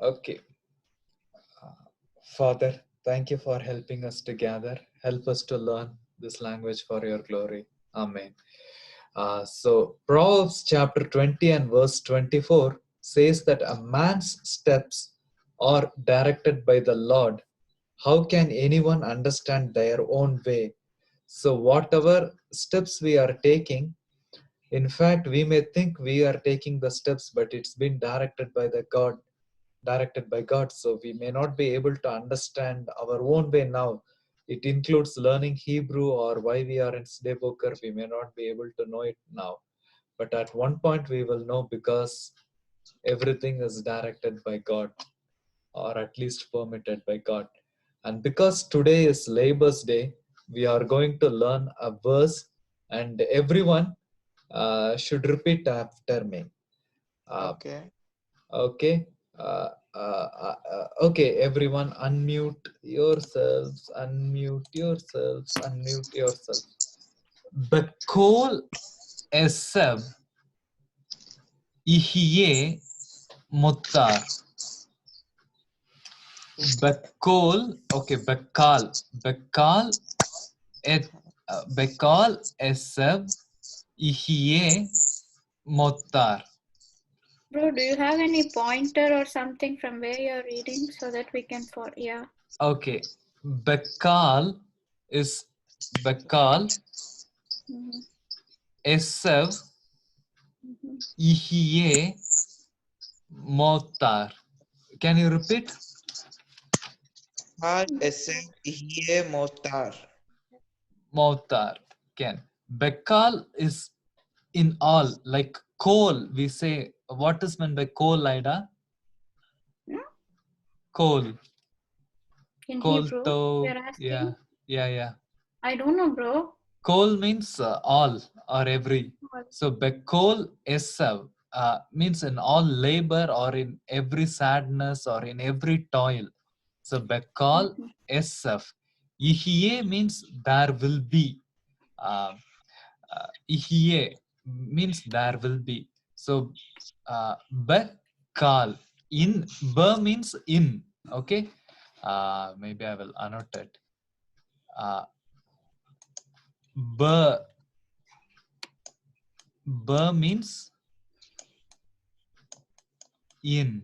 Okay. Father, thank you for helping us to gather. Help us to learn this language for your glory. Amen. So, Proverbs chapter 20 and verse 24 says that a man's steps are directed by the Lord. How can anyone understand their own way? So, whatever steps we are taking, in fact, we may think we are taking the steps, but it's been directed by God. So we may not be able to understand our own way now. It includes learning Hebrew or why we are in Sdeboker. We may not be able to know it now. But at one point we will know because everything is directed by God, or at least permitted by God. And because today is Labor's Day, we are going to learn a verse, and everyone should repeat after me. Uh, Okay. Okay. Okay, everyone, unmute yourselves, unmute yourselves, unmute yourselves. Bekol Eseb Ihye Mutar. Bekol, okay, Bekal Eseb Ihye Mutar. Bro, do you have any pointer or something from where you're reading so that we can follow? Yeah. Okay, Bekal is Bekal Mhm, Eseb mhm. Ihye Motar. Can you repeat? Har esem ihye motar. Motar. Can. Bekal is in all, like coal. We say, what is meant by coal, Ida? Hmm? Coal. In Coal Hebrew, to, you're yeah, asking? yeah. I don't know, bro. Coal means all or every. So Bekol Esav means in all labor or in every sadness or in every toil. So Bekal Mhm. Esav. Ihye means there will be. Uh, Ihye means there will be. So Bekal in Be means in. Okay. Maybe I will annotate it. Be Be means in.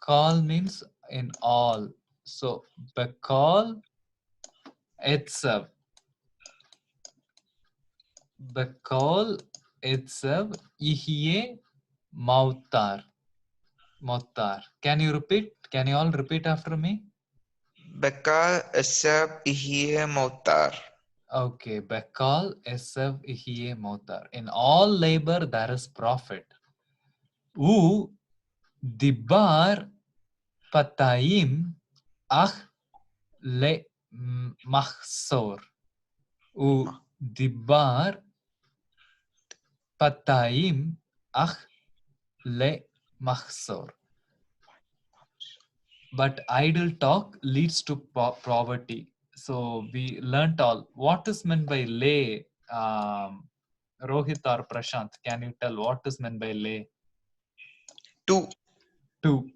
Call means in all. So Bekal itself. Bekal itself ihye mautar. Mautar. Can you repeat? Can you all repeat after me? Bekal esem ihye motar. Okay. Bekal itself ihye mautar. In all labor there is profit. U dibar patayim ach le mahsor. U dibar patayim ach le mahsor. But idle talk leads to poverty. So we learnt all. What is meant by lay? Rohit or Prashant, can you tell what is meant by lay? Two. Two.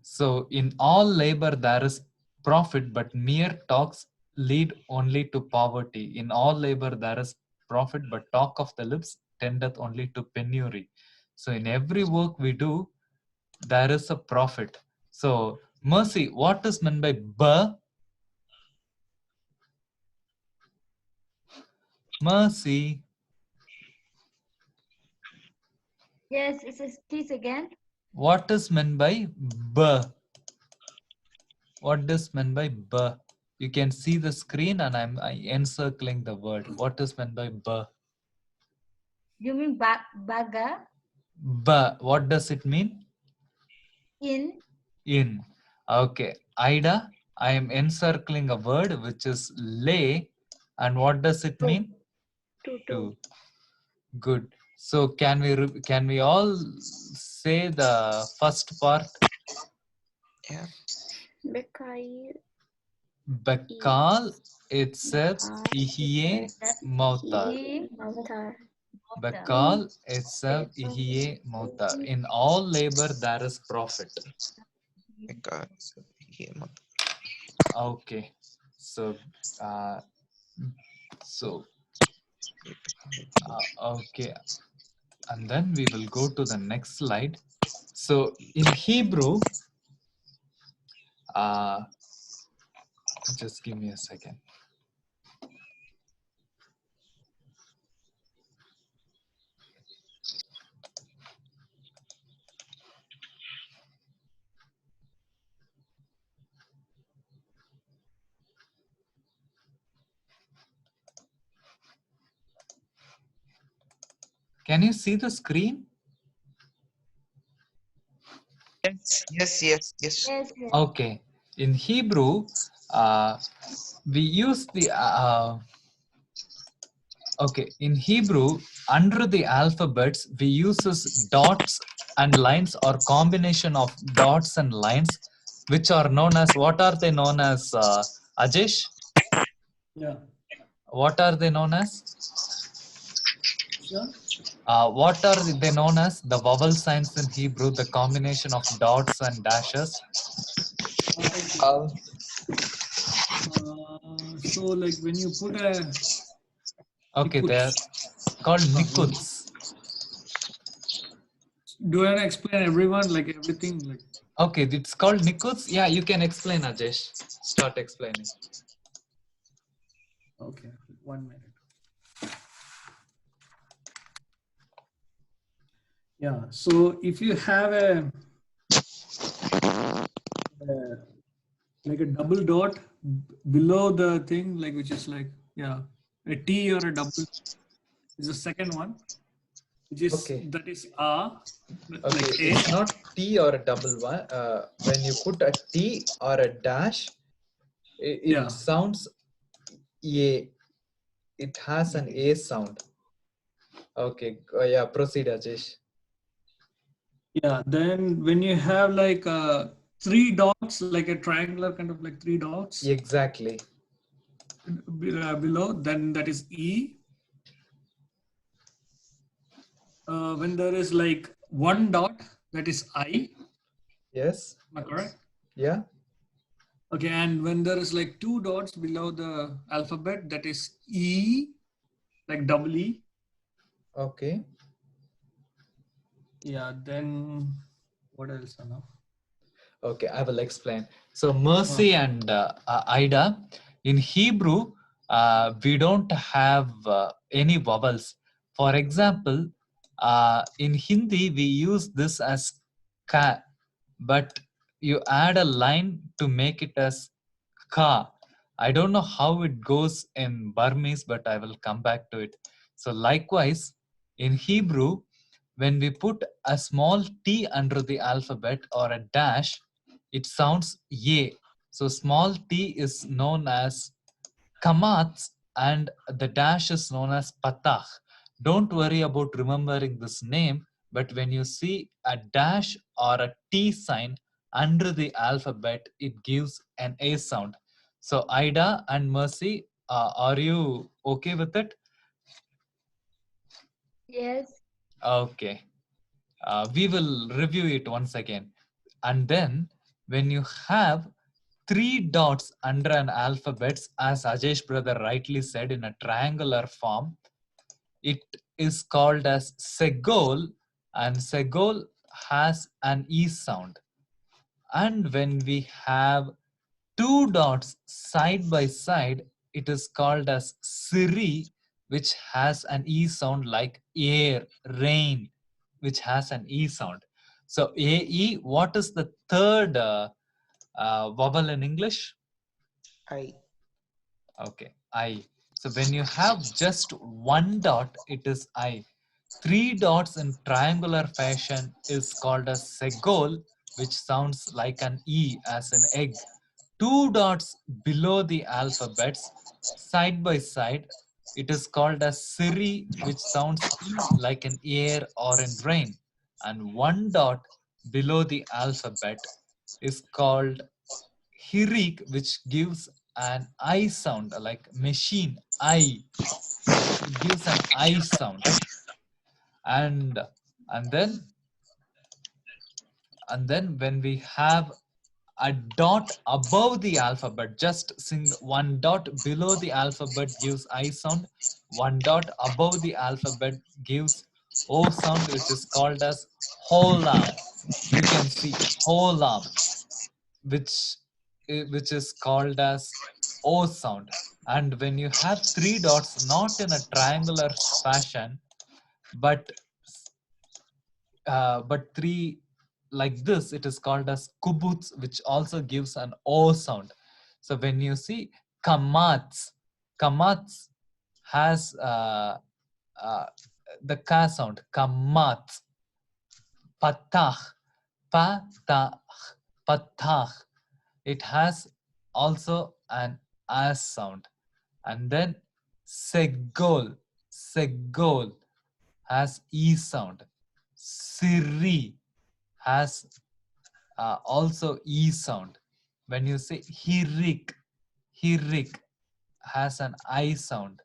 So in all labor there is profit, but mere talks lead only to poverty. In all labor there is profit, but talk of the lips tendeth only to penury. So in every work we do, there is a profit. So mercy, what is meant by ba? Mercy. Yes, please again. What is meant by ba? What is meant by ba? You can see the screen and I'm encircling the word. What is meant by ba? You mean baga? Ba. What does it mean? In. In. Okay. Ida, I am encircling a word which is lay. And what does it mean? Two. To. Good. So can we all say the first part? Yeah. Bekai. Bekal itself ihye mautar. Mautar. Bakal Esav Ihye Motar. In all labor there is profit. Bekar Esav Ihye Motar. Okay. So okay. And then we will go to the next slide. So in Hebrew, just give me a second. Can you see the screen? Yes. Yes. Yes. Okay. In Hebrew, we use the okay. In Hebrew, under the alphabets, we uses dots and lines or combination of dots and lines, which are known as, what are they known as, Ajesh? Yeah. What are they known as? Sure. What are they known as? The vowel signs in Hebrew, the combination of dots and dashes. So like when you put a Okay, Nikuts. they're called nikuts. Do I explain everyone like everything like? Okay, it's called nikuts. Yeah, you can explain, Ajesh. Start explaining. Okay, 1 minute. Yeah, so if you have a like a double dot below the thing, like which is like, yeah, a T or a double is the second one, which is Okay. that is Okay, like A. it's not T or a double one. When you put a T or a dash, it Yeah. sounds A. It has an A sound. Okay, yeah, proceed, Ajesh. Yeah, then when you have like 3 dots, like a triangular kind of like 3 dots Exactly. below, then that is E. When there is like 1 dot, that is I. Yes. Am I correct? Yeah. Okay, and when there is like 2 dots below the alphabet, that is E, like double E. Okay. Yeah, then what else now? Okay, I will explain. So Mercy and Ida, in Hebrew, we don't have any vowels. For example, in Hindi, we use this as ka, but you add a line to make it as ka. I don't know how it goes in Burmese, but I will come back to it. So likewise, in Hebrew, when we put a small t under the alphabet or a dash, it sounds ye. So small t is known as kamats and the dash is known as patach. Don't worry about remembering this name, but when you see a dash or a T sign under the alphabet, it gives an A sound. So Ida and Mercy, are you okay with it? Yes. Okay. We will review it once again. And then when you have 3 dots under an alphabet, as Ajesh brother rightly said, in a triangular form, it is called as segol, and segol has an E sound. And when we have 2 dots side by side, it is called as siri, which has an E sound like air, rain, which has an E sound. So AE, what is the third vowel in English? I. Okay, I. So when you have just 1 dot, it is I. 3 dots in triangular fashion is called a segol, which sounds like an E as an egg. 2 dots below the alphabets, side by side, it is called a siri, which sounds E like an air or in rain. And 1 dot below the alphabet is called hirik, which gives an I sound, like machine, I. It gives an I sound. and and then when we have a dot above the alphabet, just one dot below the alphabet gives I sound, one dot above the alphabet gives O sound, which is called as holam. You can see holam, which is called as O sound. And when you have three dots, not in a triangular fashion, but three like this, it is called as kubuts, which also gives an O sound. So when you see kamats has the ka sound, kamats, patah, patah, it has also an as sound. And then segol has e sound. Siri has also e sound. When you say hirik has an I sound.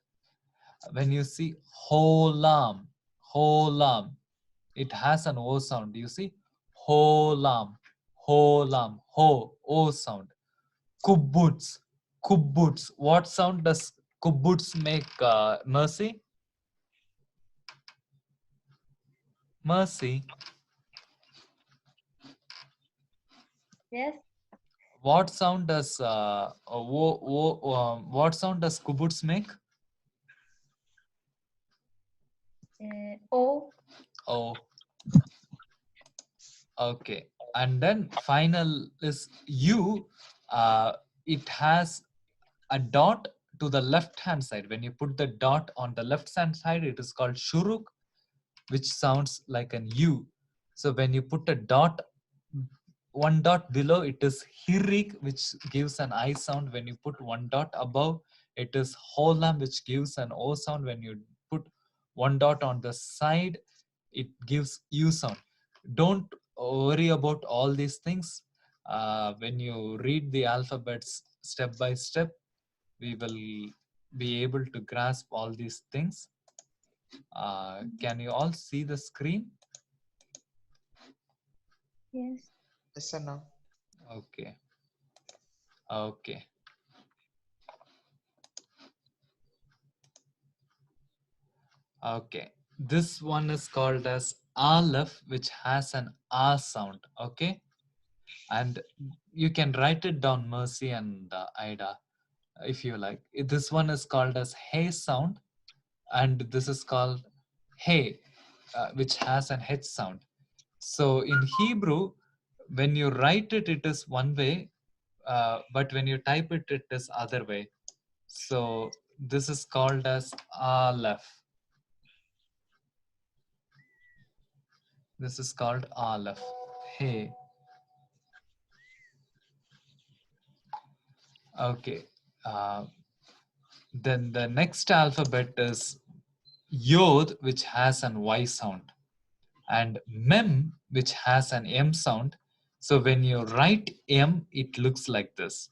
When you see holam, it has an O sound. You see holam, ho, O sound. Kubuts, what sound does kubuts make, Mercy? Yes. What sound does what sound does kubuts make? O. Oh, okay. And then final is U. It has a dot to the left hand side. When you put the dot on the left hand side, it is called shuruk, which sounds like an U. So when you put a dot, one dot below, it is hirik, which gives an I sound. When you put one dot above, it is holam, which gives an O sound. When you put one dot on the side, it gives U sound. Don't worry about all these things. When you read the alphabets step by step, we will be able to grasp all these things. Can you all see the screen? Yes. Yes, sir. No. Okay. Okay. This one is called as Aleph, which has an A sound. Okay. And you can write it down, Mercy and Ida, if you like. This one is called as Hey sound, and this is called Hey, which has an H sound. So in Hebrew, when you write it, it is one way, but when you type it, it is other way. So this is called as Aleph. This is called Aleph. Hey. Okay. Then the next alphabet is Yod, which has an Y sound, and Mem, which has an M sound. So when you write M, it looks like this.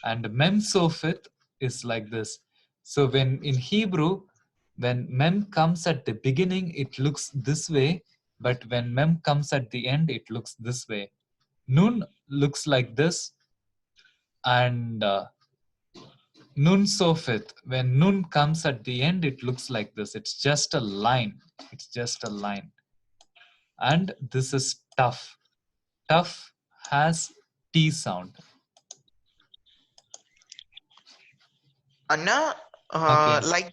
And Mem Sofit is like this. So when in Hebrew, when Mem comes at the beginning, it looks this way. But when Mem comes at the end, it looks this way. Nun looks like this. And Nun Sofit, when Nun comes at the end, it looks like this. It's just a line. And this is Tough. Tough has T sound. Anna, Okay. like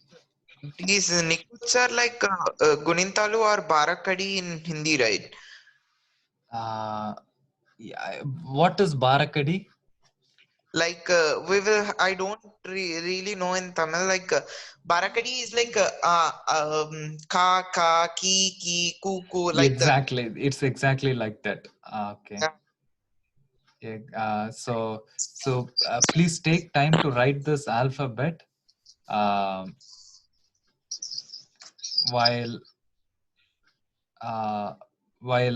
these nikuts are like Gunintalu or Barakadi in Hindi, right? Yeah. What is Barakadi? Like I don't really know in Tamil. Like Barakadi is like ka ka ki ku like Exactly. It's exactly like that. Okay. that. Yeah, so please take time to write this alphabet while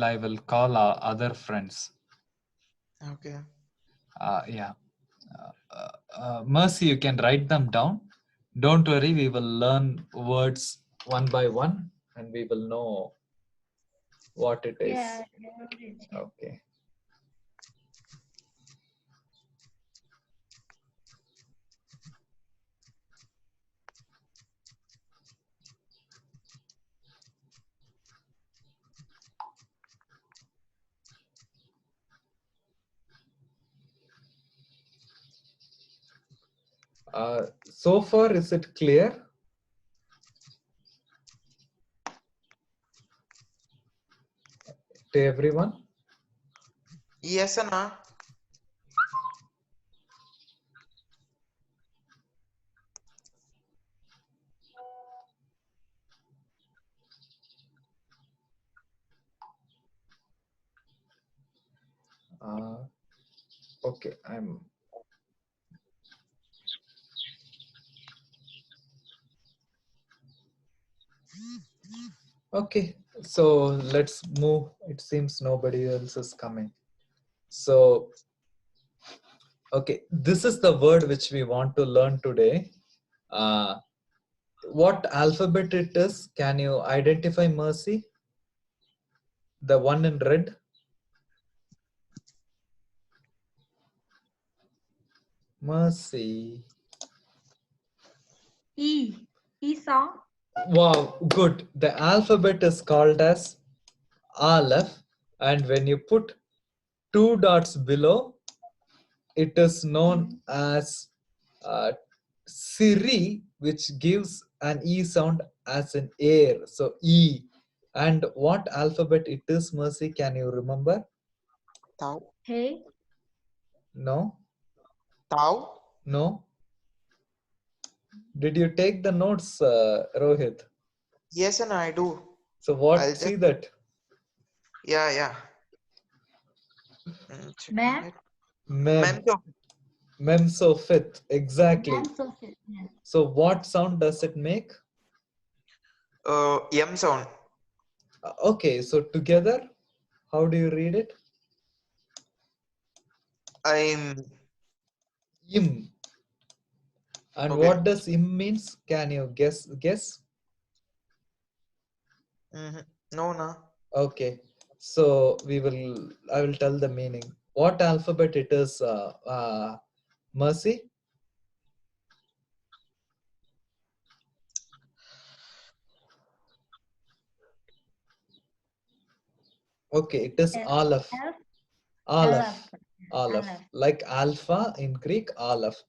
I will call our other friends. Okay. Yeah. Mercy, you can write them down. Don't worry, we will learn words one by one and we will know what it is. Yeah, I wrote it. Okay. So far, is it clear? To everyone? Yes, Anna. Okay, I'm. Okay, so let's move. It seems nobody else is coming. So, okay, this is the word which we want to learn today. What alphabet it is? Can you identify, Mercy? The one in red? Mercy. E. E song. Wow, good. The alphabet is called as Aleph, and when you put 2 dots below, it is known as Siri, which gives an E sound as an air. So E. And what alphabet it is, Mercy? Can you remember? Tau. Hey. No? Tau. No? Did you take the notes, Rohit? Yes, Anna, I do. So what? I'll just, See that? yeah. Checking Ma'am. it. Mem. Memto. Memsofit. Exactly. Ma'am Sophie. Yeah. So what sound does it make? M sound. Okay, so together, how do you read it? I'm Im. And okay. what does im means? Can you guess? No, no. Okay, so I will tell the meaning. What alphabet it is, Mercy? Okay, it is Aleph. F. Aleph. Aleph. Like alpha in Greek, Aleph.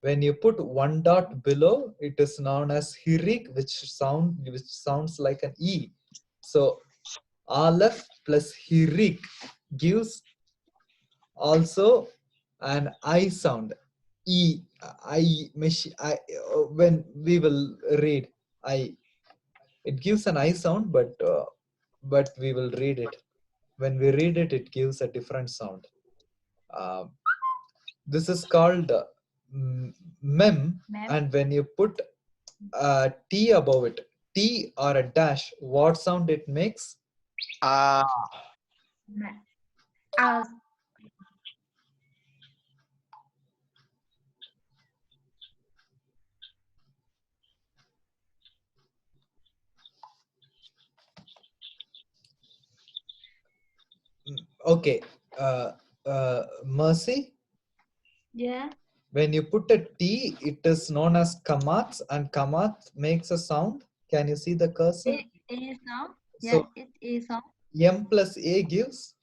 When you put 1 dot below, it is known as Hirik, which sounds like an E. So Aleph plus Hirik gives also an I sound. E. When we will read I, it gives an I sound, but we will read it. When we read it, it gives a different sound. This is called mem, and when you put T above it, T or a dash, what sound it makes? Okay, Mercy? Yeah. When you put a T, it is known as Kamat, and Kamat makes a sound. Can you see the cursor? A sound. Yeah, So it's A sound. M plus A gives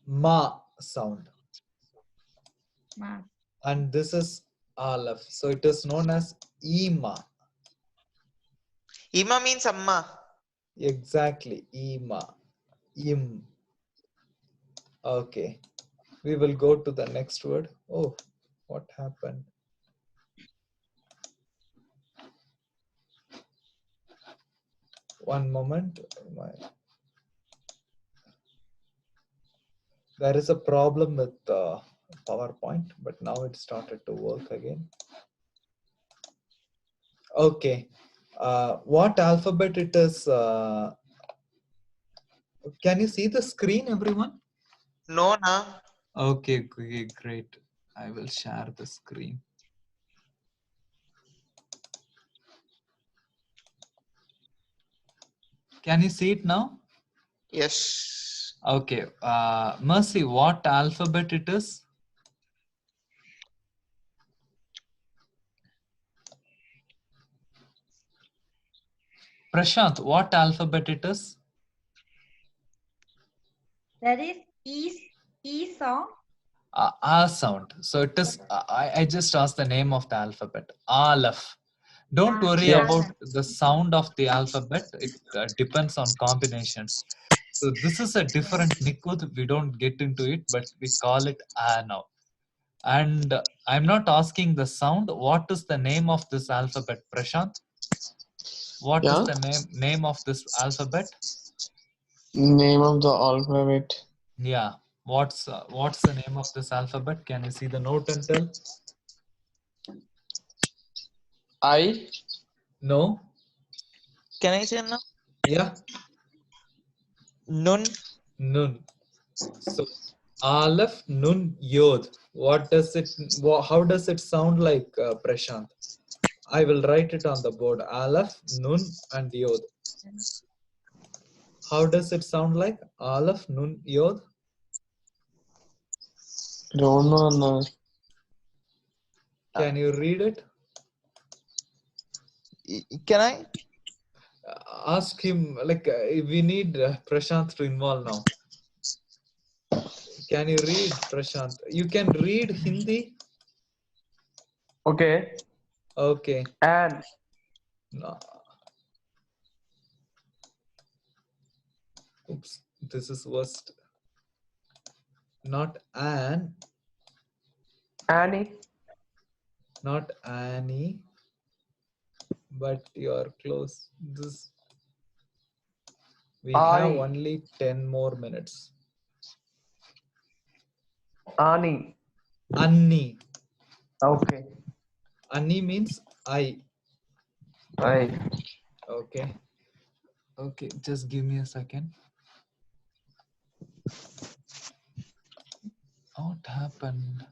Ma sound. Ma. And this is Aleph. So it is known as Ima. Ima means Amma. Exactly, Ima. Im. Okay. We will go to the next word. Oh, what happened? One moment. There is a problem with PowerPoint, but now it started to work again. Okay. What alphabet it is? Can you see the screen, everyone? No, na. Okay, great. I will share the screen. Can you see it now? Yes. Okay. Mercy, what alphabet it is? Prashant, what alphabet it is? That is E song. A sound. So it is. I just asked the name of the alphabet. Aleph. Don't worry Yeah. about the sound of the alphabet. It depends on combinations. So this is a different Nikud. We don't get into it, but we call it A now. And I'm not asking the sound. What is the name of this alphabet, Prashant? What is Yeah. the name of this alphabet? Name of the alphabet. Yeah. What's the name of this alphabet? Can you see the note and tell? I. No. Can I say now? Yeah. Nun. Nun. So Aleph, Nun, Yod. What does it? How does it sound like, Prashant? I will write it on the board. Aleph, Nun, and Yod. How does it sound like? Aleph, Nun, Yod. Don't know. No. Can you read it? Can I? Ask him. Like we need Prashant to involve now. Can you read, Prashant? You can read Hindi. Okay. Okay. And. No. Oops. This is worst. Not Anne. Annie. Not Annie. But you're close. This. We have only 10 more minutes. Annie. Anni. Okay. Anni means I. I. Okay. Okay, just give me a second. What happened?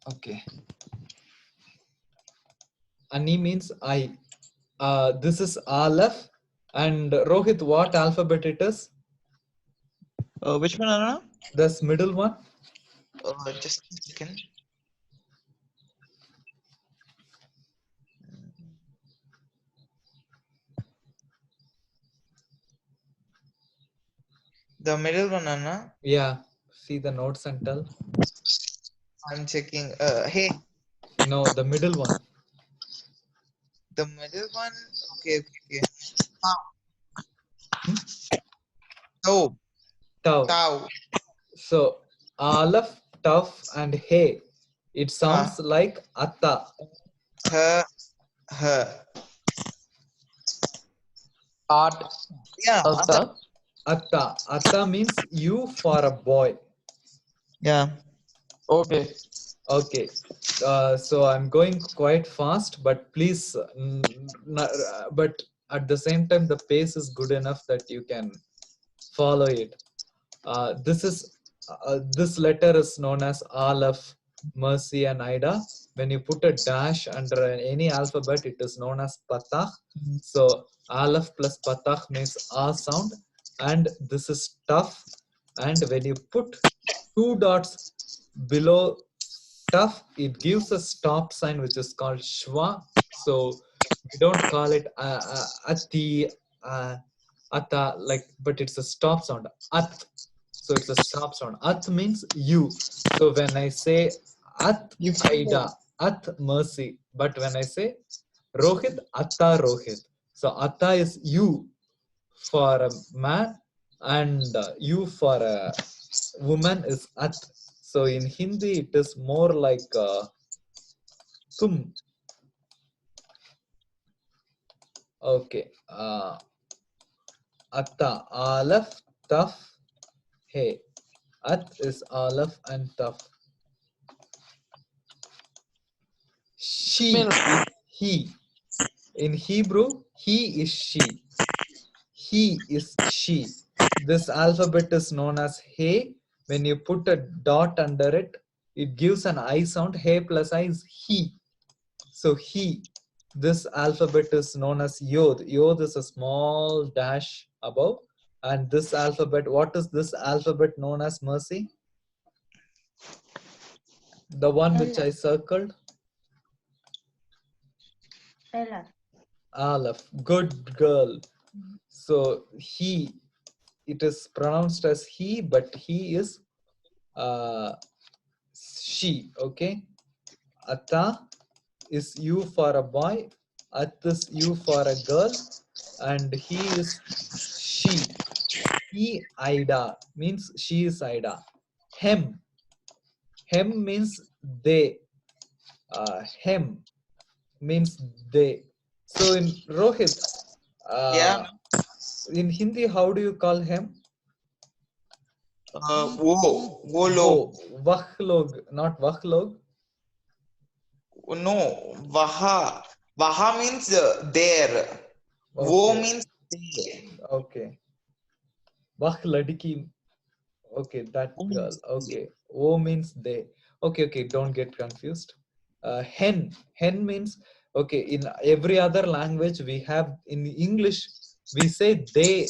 Okay. Anni means I. This is Aleph. And Rohit, what alphabet it is? Which one, Anna? This middle one? Just a second. The middle one, Anna. Yeah. See the notes and tell. I'm checking. Hey. No, the middle one. The middle one. Okay. Tau. Tau. So Aleph, Taf, and Hey. It sounds like Atta. Her. Art. Yeah. Atta. Atta. Atta means you for a boy. Yeah. Okay. Okay. So I'm going quite fast, but please, but at the same time, the pace is good enough that you can follow it. This letter is known as Aleph, Mercy, and Ida. When you put a dash under any alphabet, it is known as Patah. So Aleph plus Patah makes A sound, and this is tough. And when you put 2 dots below tough, it gives a stop sign which is called Shwa. So we don't call it Ati, Ata, like, but it's a stop sound. At. So it's a stop sound. At means you. So when I say At Ida, At Mercy. But when I say Rohit, Atta Rohit. So Atta is you for a man, and you for a woman is At. So in Hindi, it is more like Tum. Okay. Atta, Aleph, Taf, Hey. At is Aleph and Taf. She is he. In Hebrew, he is she. He is she. This alphabet is known as Hey. When you put a dot under it, it gives an I sound. Hey plus I is he. So he. This alphabet is known as Yod. Yod is a small dash above. And this alphabet, what is this alphabet known as, Mercy? The one which I circled? Aleph. Aleph. Good girl. So he, it is pronounced as he, but he is she. Okay. Ata is you for a boy. At is you for a girl. And he is she. He, Ida, means she is Ida. Hem. Hem means they. Hem means they. So in Rohit, Yeah. in Hindi, how do you call hem? Wo log. Vah log, not vah log. No, Vaha. Vaha means there. Wo Okay. means they. Okay. Vah ladki. Okay, that girl. Okay. O means they. Okay, okay. Don't get confused. Hen. Hen means, okay, in every other language we have, in English, we say they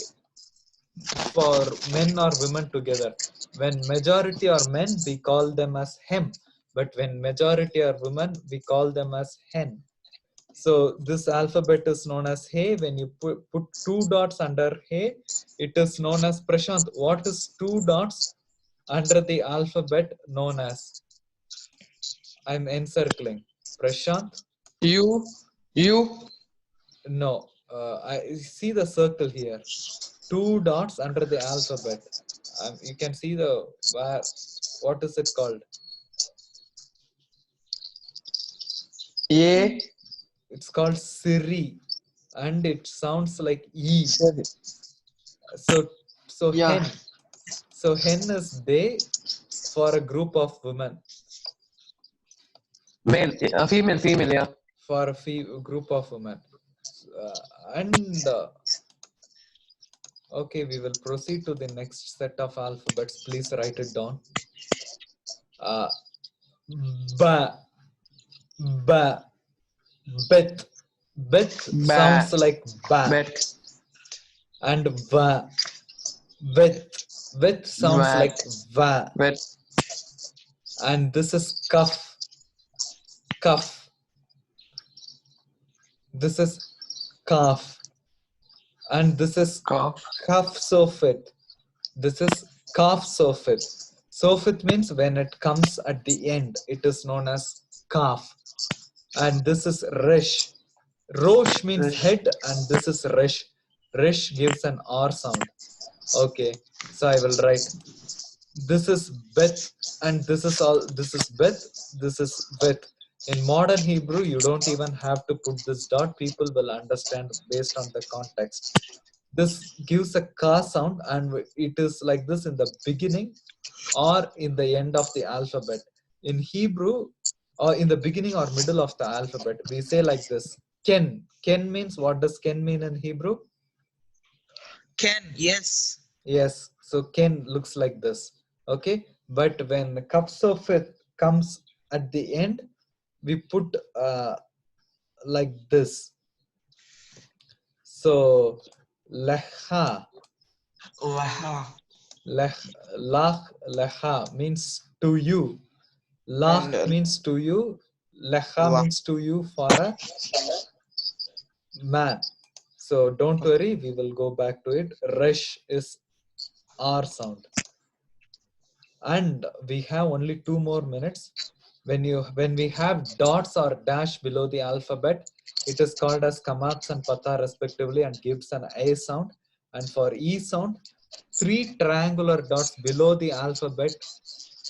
for men or women together. When majority are men, we call them as hem. But when majority are women, we call them as hen. So this alphabet is known as Hey. When you put two dots under Hey, it is known as Prashant. What is two dots under the alphabet known as? I'm encircling. Prashant? You. No. I see the circle here. Two dots under the alphabet. You can see the what is it called? A. It's called Siri, and it sounds like E. Sorry. So Yeah. hen. So hen is they for a group of women. Male. Female. Yeah. For a group of women. Okay, we will proceed to the next set of alphabets. Please write it down. Ba. Ba. Bet. Bet Ba. sounds like ba. Bet. And va. Vet. Vet sounds Vat. like va. Bet. And this is cuff. Cuff. This is calf. And this is Cough. calf sofit. This is calf sofit. Sofit means when it comes at the end, it is known as calf. And this is resh. Rosh means Resh. head, and this is resh. Resh gives an R sound. Okay, so I will write. This is bet, and this is bet. This is bet. In modern Hebrew, you don't even have to put this dot. People will understand based on the context. This gives a ka sound, and it is like this in the beginning or in the end of the alphabet. In Hebrew, or in the beginning or middle of the alphabet, we say like this. Ken. Ken means, what does Ken mean in Hebrew? Ken, yes. Yes. So Ken looks like this. Okay. But when cups of it comes at the end, we put like this. So lecha. Vaha. Lecha means to you. Lach And, means to you. Lecha Vah. means to you for a man. So don't worry, we will go back to it. Resh is R sound. And we have only 2 more minutes. When we have dots or dash below the alphabet, it is called as kamats and pata respectively and gives an A sound. And for E sound, 3 triangular dots below the alphabet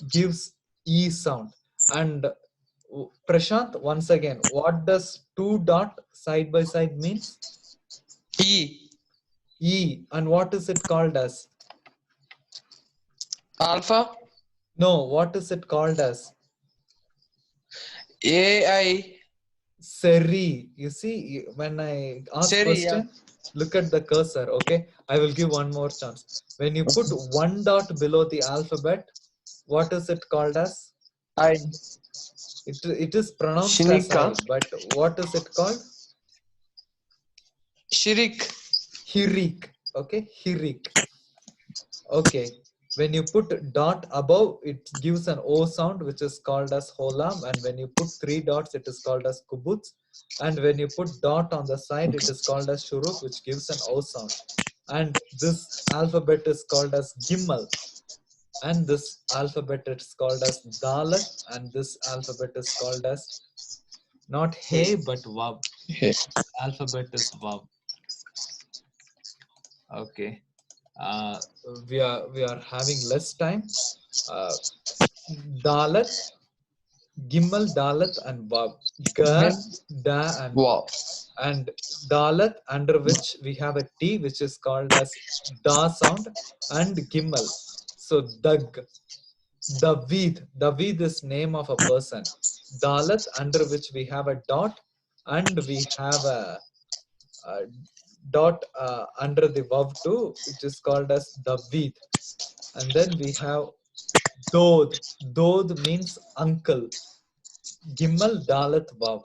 gives E sound. And Prashant, once again, what does 2 dot side by side means? E. E. And what is it called as? Alpha. No, what is it called as? AI. Seri. You see, when I ask Seri, question, look at the cursor, okay? I will give one more chance. When you put 1 dot below the alphabet, what is it called as? I. It is pronounced Shinika. as I, but what is it called? Shirik. Hirik. Okay, hirik. Okay, when you put dot above, it gives an O sound, which is called as holam. And when you put 3 dots, it is called as kubutz. And when you put dot on the side, it is called as shuruk, which gives an O sound. And this alphabet is called as gimel. And this alphabet is called as dalat. And this alphabet is called as not hey, but vav. Hey. Alphabet is vav. Okay. We are having less time. Dalat, Gimel, Dalat, and Vav. Ga, Da, and Wow. and Dalat, under which we have a T, which is called as Da sound, and Gimel. So Dag, David is name of a person. Dalat, under which we have a dot, and we have a dot under the Vav too, which is called as David. And then we have Dod. Dod means uncle. Gimel, Dalat, Vav.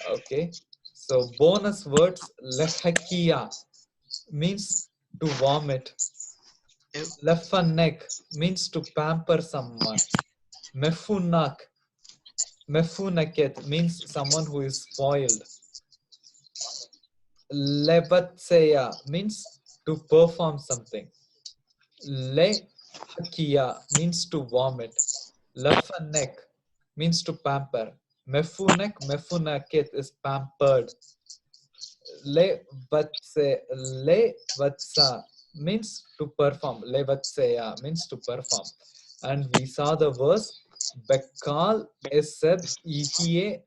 Okay. So bonus words, lehakia means to vomit. Lefanek means to pamper someone. Mefunak, mefunaket means someone who is spoiled. Lebatseya means to perform something. Lehakia means to vomit. Lefanek means to pamper. Mefunek, mefunaket is pampered. Levatsa means to perform. Levatseya means to perform. And we saw the verse Bekal Eseb Ihie